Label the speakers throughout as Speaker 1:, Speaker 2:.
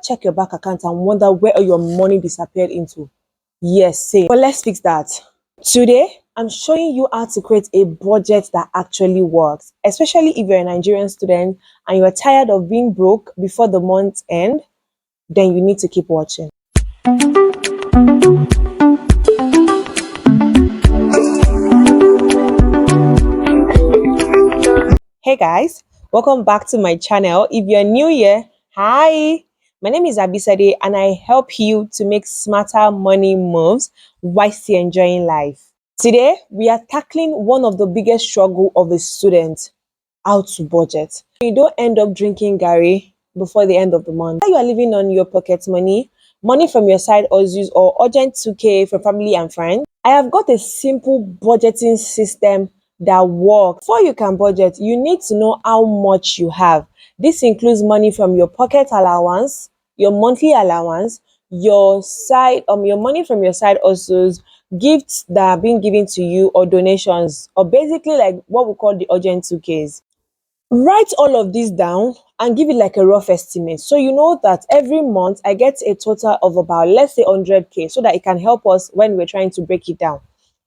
Speaker 1: check your bank account and wonder where all your money disappeared into? Yes, same. But let's fix that. Today, I'm showing you how to create a budget that actually works, especially if you're a Nigerian student and you're tired of being broke before the month end, then you need to keep watching. Hey guys, welcome back to my channel. If you're new here, hi, my name is Abisade and I help you to make smarter money moves while still enjoying life. Today, we are tackling one of the biggest struggle of a student, how to budget. You don't end up drinking Gary before the end of the month. You are living on your pocket money, money from your side hustles or urgent 2K from family and friends. I have got a simple budgeting system that works. Before you can budget, you need to know how much you have. This includes money from your pocket allowance, your monthly allowance, your money from your side hustles, gifts that are being given to you, or donations, or basically like what we call the urgent 2Ks. Write all of this down and give it like a rough estimate. So you know that every month I get a total of about, let's say 100K, so that it can help us when we're trying to break it down.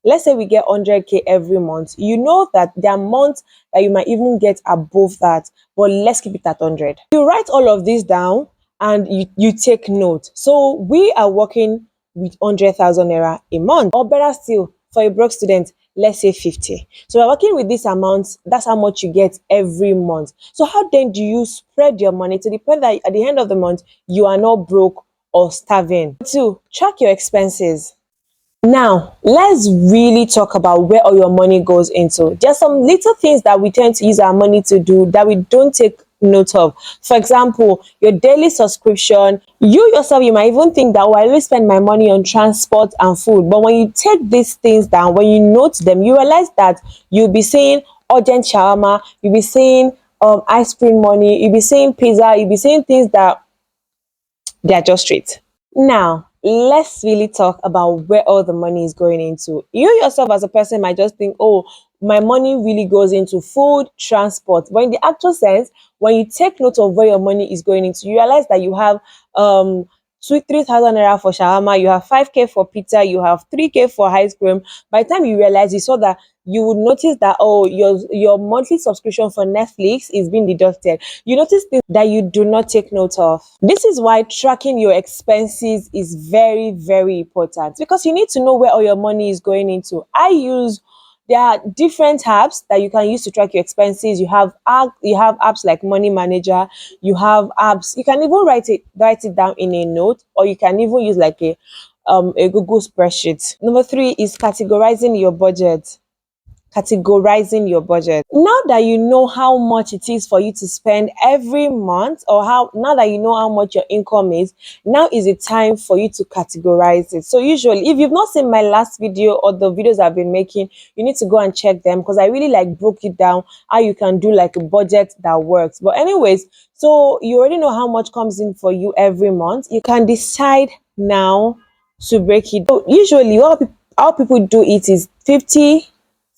Speaker 1: Let's say we get 100K every month. You know that there are months that you might even get above that, but let's keep it at 100. You write all of this down and you take note. So we are working with 100,000 naira a month, or better still, for a broke student, let's say 50. So we're working with this amount. That's how much you get every month. So how then do you spread your money to the point that at the end of the month you are not broke or starving? 2, track your expenses. Now, let's really talk about where all your money goes into. There are some little things that we tend to use our money to do that we don't take note of. For example, your daily subscription. You yourself, you might even think that, I always spend my money on transport and food. But when you take these things down, when you note them, you realize that you'll be saying urgent shawarma, you'll be saying ice cream money, you'll be saying pizza, you'll be saying things that they're just straight. Now, let's really talk about where all the money is going into. You yourself as a person might just think, oh, my money really goes into food, transport. But in the actual sense, when you take note of where your money is going into, you realize that you have 3,000 naira for shawarma, you have 5K for pizza, you have 3K for ice cream. By the time you realize, you saw that, you would notice that, oh, your monthly subscription for Netflix is being deducted. You notice things that you do not take note of. This is why tracking your expenses is very, very important, because you need to know where all your money is going into. There are different apps that you can use to track your expenses. You have apps like Money Manager. You have apps. You can even write it down in a note, or you can even use like a Google spreadsheet. Number 3 is categorizing your budget. Now that you know how much it is for you to spend every month, or now that you know how much your income is, now is the time for you to categorize it. So usually, if you've not seen my last video or the videos I've been making, you need to go and check them, because I really broke it down how you can do like a budget that works. But anyways, so you already know how much comes in for you every month. You can decide now to break it. So usually how people do it is 50,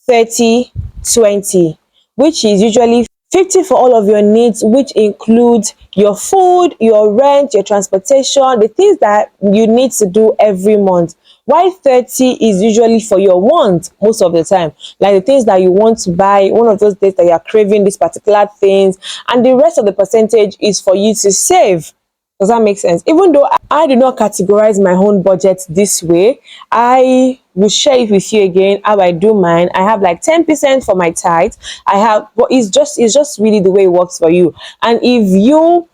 Speaker 1: 30, 20, which is usually 50 for all of your needs, which includes your food, your rent, your transportation, the things that you need to do every month. While 30 is usually for your wants most of the time, like the things that you want to buy, one of those days that you are craving these particular things, and the rest of the percentage is for you to save. Does that make sense? Even though I do not categorize my own budget this way, I will share it with you again how I do mine. I have like 10% for my tithe. But it's just really the way it works for you. And if you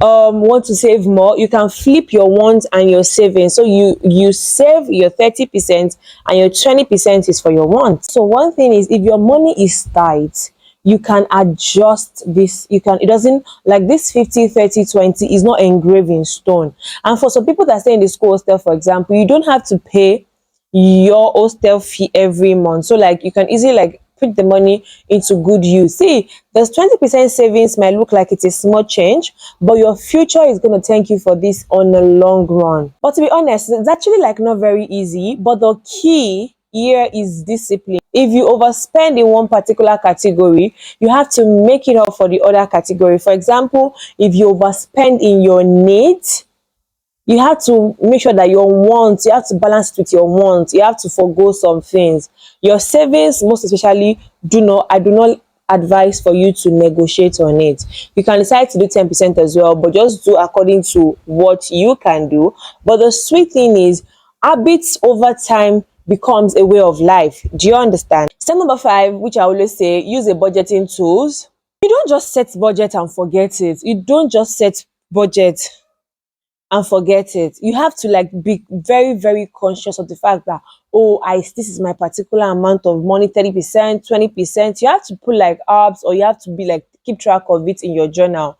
Speaker 1: want to save more, you can flip your wants and your savings. So you save your 30% and your 20% is for your wants. So one thing is, if your money is tight, you can adjust this. It doesn't, like this 50, 30, 20 is not engraved in stone. And for some people that stay in the school hostel, for example, you don't have to pay your hostel fee every month. So like you can easily put the money into good use. See, there's 20% savings might look like it's a small change, but your future is going to thank you for this on the long run. But to be honest, it's actually not very easy. But the key here is discipline. If you overspend in one particular category, you have to make it up for the other category. For example, if you overspend in your needs, you have to make sure that your wants, you have to balance it with your wants. You have to forego some things. Your savings, most especially, I do not advise for you to negotiate on it. You can decide to do 10% as well, but just do according to what you can do. But the sweet thing is, habits over time becomes a way of life. Do you understand? Step number 5, which I always say, use a budgeting tools. You don't just set budget and forget it. You don't just set budget and forget it. You have to like be very, very conscious of the fact that, oh, I this is my particular amount of money, 30%, 20%. You have to put like apps, or you have to be like keep track of it in your journal.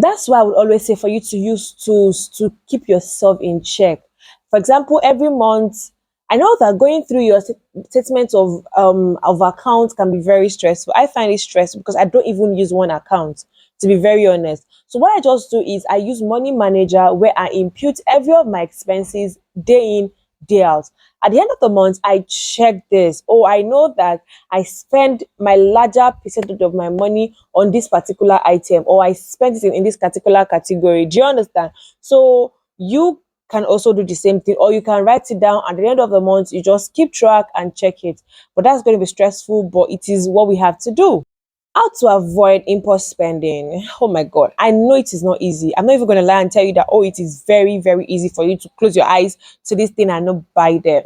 Speaker 1: That's why I would always say for you to use tools to keep yourself in check. For example, every month, I know that going through your statement of accounts can be very stressful. I find it stressful because I don't even use one account, to be very honest. So what I just do is I use Money Manager, where I input every of my expenses day in, day out. At the end of the month, I check this. Oh, I know that I spend my larger percentage of my money on this particular item, or I spend it in this particular category. Do you understand? So you can also do the same thing, or you can write it down. At the end of the month, you just keep track and check it. But that's going to be stressful, but it is what we have to do. How to avoid impulse spending? Oh my god, I know it is not easy. I'm not even going to lie and tell you that, oh, it is very, very easy for you to close your eyes to this thing and not buy them.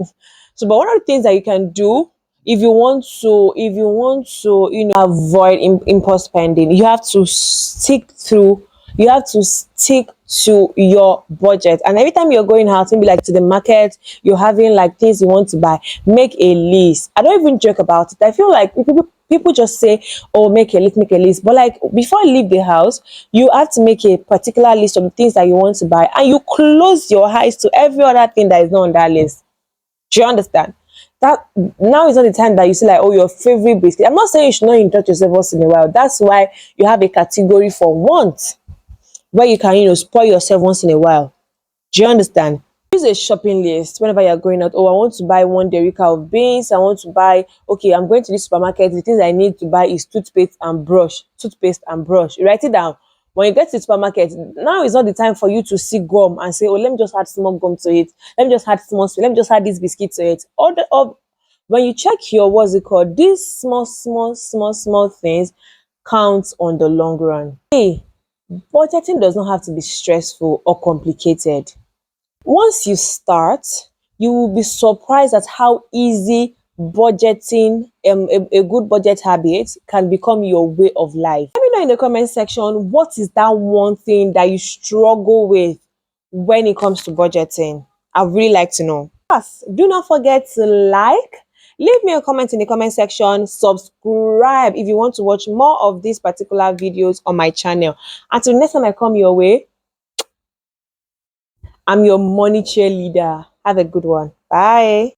Speaker 1: So, but one of the things that you can do, if you want to avoid impulse spending, you have to stick to your budget. And every time you're going out, maybe like to the market, you're having like things you want to buy, make a list. I don't even joke about it. I feel like people just say, oh, make a list. But like before you leave the house, you have to make a particular list of the things that you want to buy, and you close your eyes to every other thing that is not on that list. Do you understand? That now is not the time that you see like, oh, your favorite biscuit. I'm not saying you should not indulge yourself once in a while. That's why you have a category for want, where you can, spoil yourself once in a while. Do you understand? Use a shopping list whenever you're going out. Oh, I want to buy 1 derica of beans. I want to buy, okay, I'm going to this supermarket. The things I need to buy is toothpaste and brush. Toothpaste and brush. You write it down. When you get to the supermarket, now is not the time for you to see gum and say, oh, let me just add small gum to it. Let me just add small sweet. Let me just add this biscuit to it. When you check your, what's it called? These small things count on the long run. Hey, budgeting does not have to be stressful or complicated. Once you start, you will be surprised at how easy budgeting, a good budget habit can become your way of life. Let me know in the comment section, what is that one thing that you struggle with when it comes to budgeting? I'd really like to know. Plus, do not forget to like, leave me a comment in the comment section, subscribe if you want to watch more of these particular videos on my channel. Until next time I come your way, I'm your money cheerleader. Have a good one. Bye.